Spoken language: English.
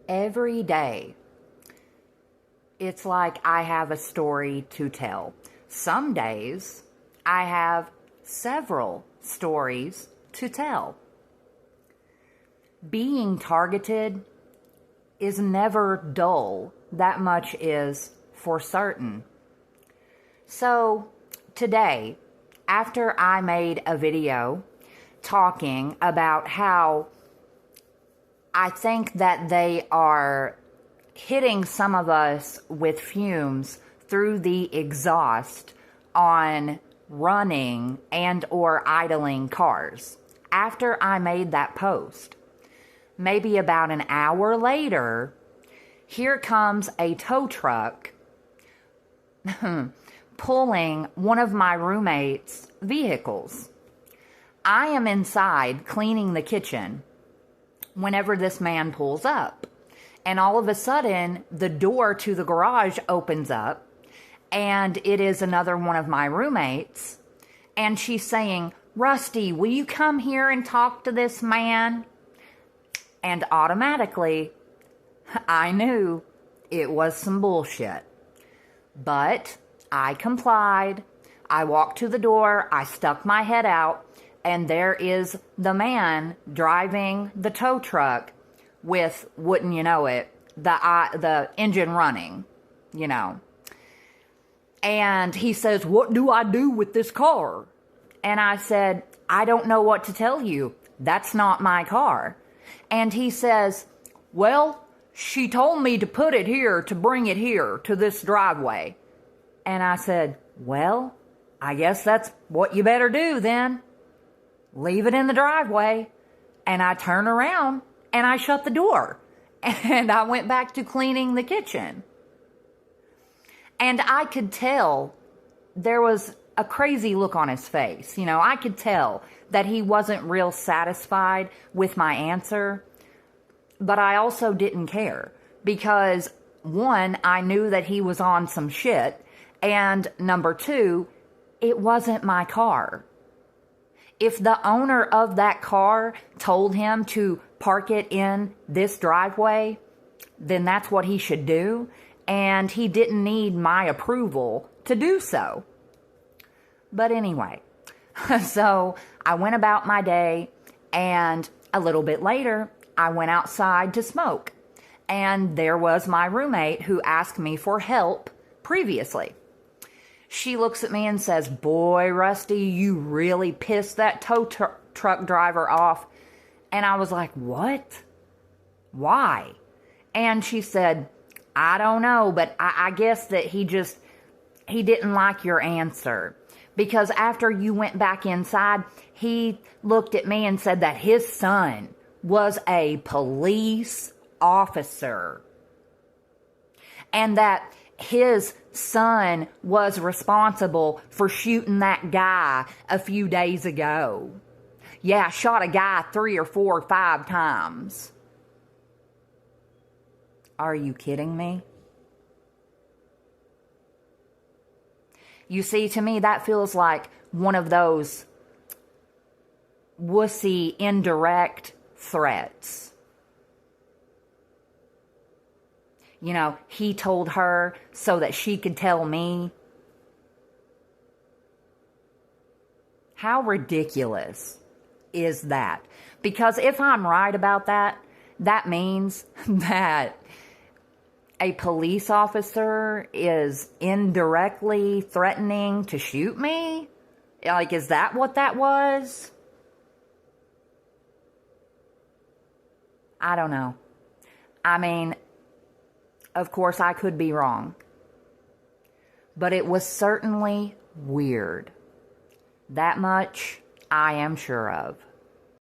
Every day, it's like I have a story to tell. Some days, I have several stories to tell. Being targeted is never dull. That much is for certain. So, today, after I made a video talking about how I think that they are hitting some of us with fumes through the exhaust on running and or idling cars. After I made that post, maybe about an hour later, here comes a tow truck pulling one of my roommate's vehicles. I am inside cleaning the kitchen whenever this man pulls up. And all of a sudden, the door to the garage opens up, and it is another one of my roommates. And she's saying, "Rusty, will you come here and talk to this man?" And automatically, I knew it was some bullshit. But I complied. I walked to the door. I stuck my head out. And there is the man driving the tow truck with, wouldn't you know it, the engine running, you know. And he says, "What do I do with this car?" And I said, "I don't know what to tell you. That's not my car." And he says, "Well, she told me to put it here, to bring it here to this driveway." And I said, "Well, I guess that's what you better do then. Leave it in the driveway." And I turn around and I shut the door. And I went back to cleaning the kitchen. And I could tell there was a crazy look on his face. You know, I could tell that he wasn't real satisfied with my answer. But I also didn't care. Because, one, I knew that he was on some shit. And number two, it wasn't my car. If the owner of that car told him to park it in this driveway, then that's what he should do. And he didn't need my approval to do so. But anyway, so I went about my day, and a little bit later, I went outside to smoke. And there was my roommate who asked me for help previously. She looks at me and says, "Boy, Rusty, you really pissed that tow truck driver off." And I was like, "What? Why?" And she said, "I don't know, but I guess that he didn't like your answer. Because after you went back inside, he looked at me and said that his son was a police officer. And that his son was responsible for shooting that guy a few days ago. Yeah, shot a guy 3 or 4 or 5 times. Are you kidding me? You see, to me, that feels like one of those wussy, indirect threats. You know, he told her so that she could tell me. How ridiculous is that? Because if I'm right about that, that means that a police officer is indirectly threatening to shoot me? Like, is that what that was? I don't know. I mean, of course, I could be wrong. But it was certainly weird. That much I am sure of.